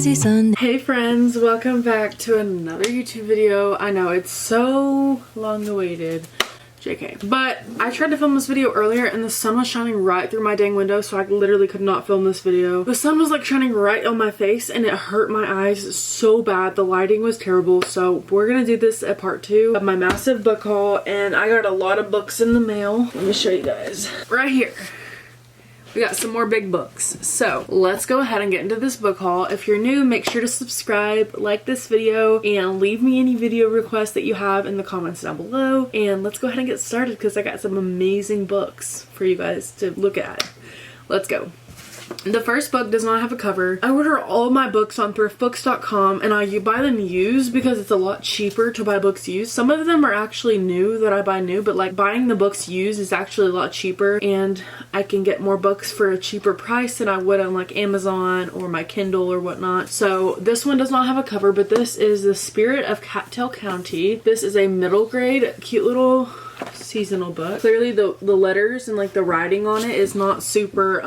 lazy Sunday. Hey friends, welcome back to another YouTube video. I know it's so long awaited, JK, but I tried to film this video earlier and the sun was shining right through my dang window, so I literally could not film this video. The sun was like shining right on my face and it hurt my eyes so bad. The lighting was terrible, so we're gonna do this at part 2 of my massive book haul, and I got a lot of books in the mail. Let me show you guys right here. We got some more big books. So let's go ahead and get into this book haul. If you're new, make sure to subscribe, like this video, and leave me any video requests that you have in the comments down below. And let's go ahead and get started because I got some amazing books for you guys to look at. Let's go. The first book does not have a cover. I order all my books on THRIFTBOOKS.com and I buy them used because it's a lot cheaper to buy books used. Some of them are actually new that I buy new, but like buying the books used is actually a lot cheaper and I can get more books for a cheaper price than I would on like Amazon or my Kindle or whatnot. So this one does not have a cover, but this is The Spirit of Cattell County. This is a middle grade, cute little seasonal book. Clearly the letters and like the writing on it is not super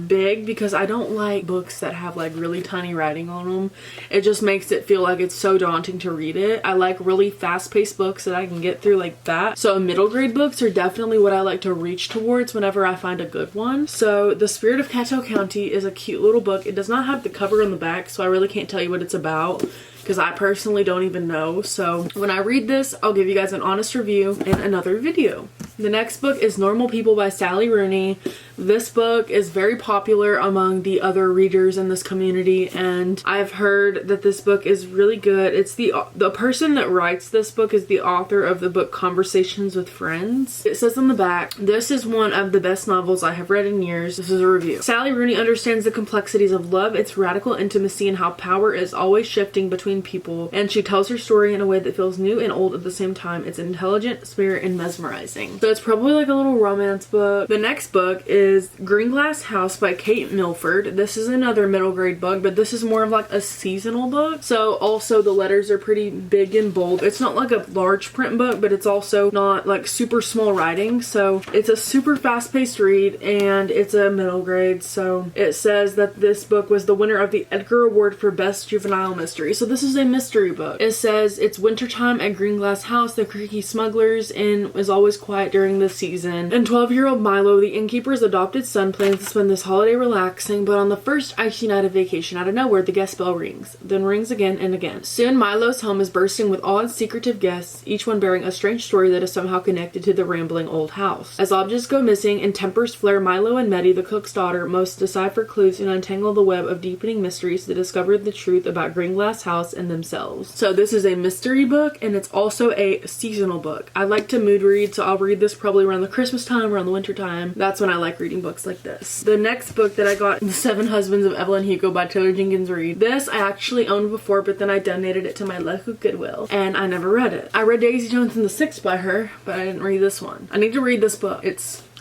big because I don't like books that have like really tiny writing on them. It just makes it feel like it's so daunting to read it. I like really fast-paced books that I can get through like that. So middle grade books are definitely what I like to reach towards whenever I find a good one. So The Spirit of Cattell County is a cute little book. It does not have the cover on the back, so I really can't tell you what it's about because I personally don't even know. So when I read this, I'll give you guys an honest review in another video. The next book is Normal People by Sally Rooney. This book is very popular among the other readers in this community, and I've heard that this book is really good. It's the person that writes this book is the author of the book Conversations with Friends. It says on the back, "This is one of the best novels I have read in years." This is a review. Sally Rooney understands the complexities of love, its radical intimacy, and how power is always shifting between people, and she tells her story in a way that feels new and old at the same time. It's intelligent, spirit, and mesmerizing. So it's probably like a little romance book. The next book is Green Glass House by Kate Milford. This is another middle grade book, but this is more of like a seasonal book. So also the letters are pretty big and bold. It's not like a large print book, but it's also not like super small writing. So it's a super fast-paced read and it's a middle grade. So it says that this book was the winner of the Edgar Award for Best Juvenile Mystery. So this is a mystery book. It says it's wintertime at Green Glass House. The creaky smugglers inn is always quiet during the season. And 12-year-old Milo, the innkeeper's adopted son, plans to spend this holiday relaxing, but on the first icy night of vacation, out of nowhere, the guest bell rings, then rings again and again. Soon Milo's home is bursting with odd, secretive guests, each one bearing a strange story that is somehow connected to the rambling old house. As objects go missing and tempers flare, Milo and Meddy, the cook's daughter, must decipher clues and untangle the web of deepening mysteries to discover the truth about Green Glass House and themselves. So this is a mystery book and it's also a seasonal book. I like to mood read, so I'll read this probably around the Christmas time, around the winter time. That's when I like reading books like this. The next book that I got, The Seven Husbands of Evelyn Hugo by Taylor Jenkins Reid. This I actually owned before, but then I donated it to my local Goodwill and I never read it. I read Daisy Jones and the Six by her, but I didn't read this one. I need to read this book.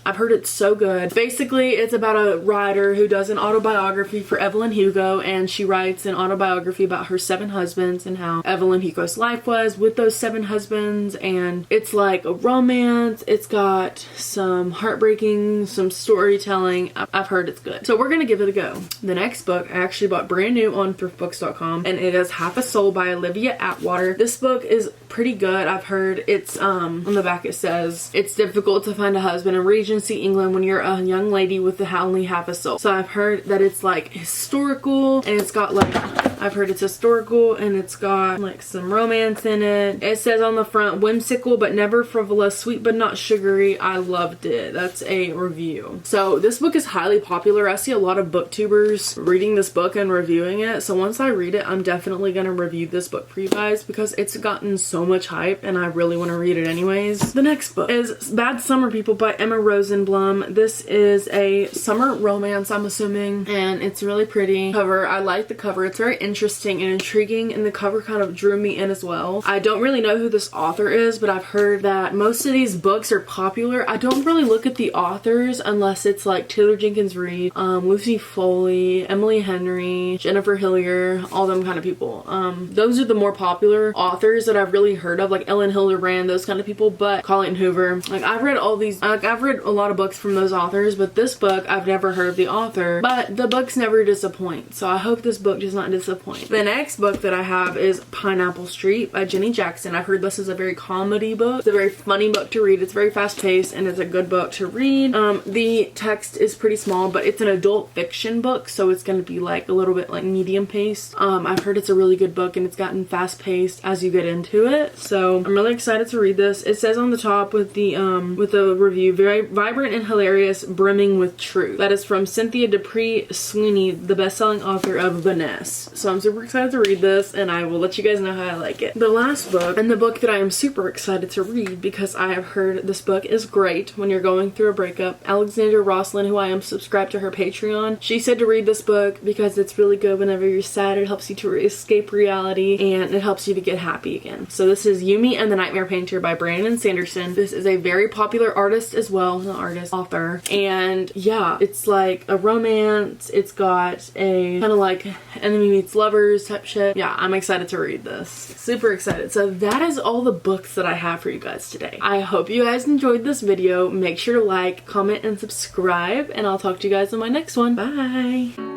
I've heard it's so good. Basically, it's about a writer who does an autobiography for Evelyn Hugo, and she writes an autobiography about her 7 husbands and how Evelyn Hugo's life was with those 7 husbands, and it's like a romance. It's got some heartbreaking, some storytelling. I've heard it's good. So we're gonna give it a go. The next book I actually bought brand new on THRIFTBOOKS.com, and it is Half a Soul by Olivia Atwater. This book is pretty good. I've heard it's, on the back it says, it's difficult to find a husband in Regency, England, when you're a young lady with only half a soul. So I've heard that it's like historical, and it's got like, I've heard it's historical and it's got like some romance in it. It says on the front, whimsical but never frivolous, sweet but not sugary. I loved it. That's a review. So this book is highly popular. I see a lot of booktubers reading this book and reviewing it. So once I read it, I'm definitely gonna review this book for you guys because it's gotten so much hype and I really want to read it anyways. The next book is Bad Summer People by Emma Rosenblum. This is a summer romance, I'm assuming, and it's really pretty cover. I like the cover. It's very interesting and intriguing, and the cover kind of drew me in as well. I don't really know who this author is, but I've heard that most of these books are popular. I don't really look at the authors unless it's like Taylor Jenkins Reid, Lucy Foley, Emily Henry, Jennifer Hillier, all them kind of people. Those are the more popular authors that I've really heard of, like Ellen Hilderbrand, those kind of people. But Colleen Hoover, like I've read all these, like I've read a lot of books from those authors, but this book I've never heard of the author, but the books never disappoint. So I hope this book does not disappoint the point. The next book that I have is Pineapple Street by Jenny Jackson. I've heard this is a very comedy book. It's a very funny book to read. It's very fast paced and it's a good book to read. The text is pretty small, but it's an adult fiction book, so it's going to be like a little bit like medium paced. I've heard it's a really good book and it's gotten fast paced as you get into it, so I'm really excited to read this. It says on the top with the review, very vibrant and hilarious, brimming with truth. That is from Cynthia Dupree Sweeney, the best-selling author of Vanessa. So I'm super excited to read this and I will let you guys know how I like it. The last book, and the book that I am super excited to read because I have heard this book is great when you're going through a breakup. Alexandra Roslin, who I am subscribed to her Patreon, she said to read this book because it's really good whenever you're sad. It helps you to escape reality and it helps you to get happy again. So this is Yumi and the Nightmare Painter by Brandon Sanderson. This is a very popular artist as well, not artist, author. And yeah, it's like a romance. It's got a kind of like enemy meets lovers type shit. Yeah, I'm excited to read this. Super excited. So that is all the books that I have for you guys today. I hope you guys enjoyed this video. Make sure to like, comment, and subscribe, and I'll talk to you guys in my next one. Bye!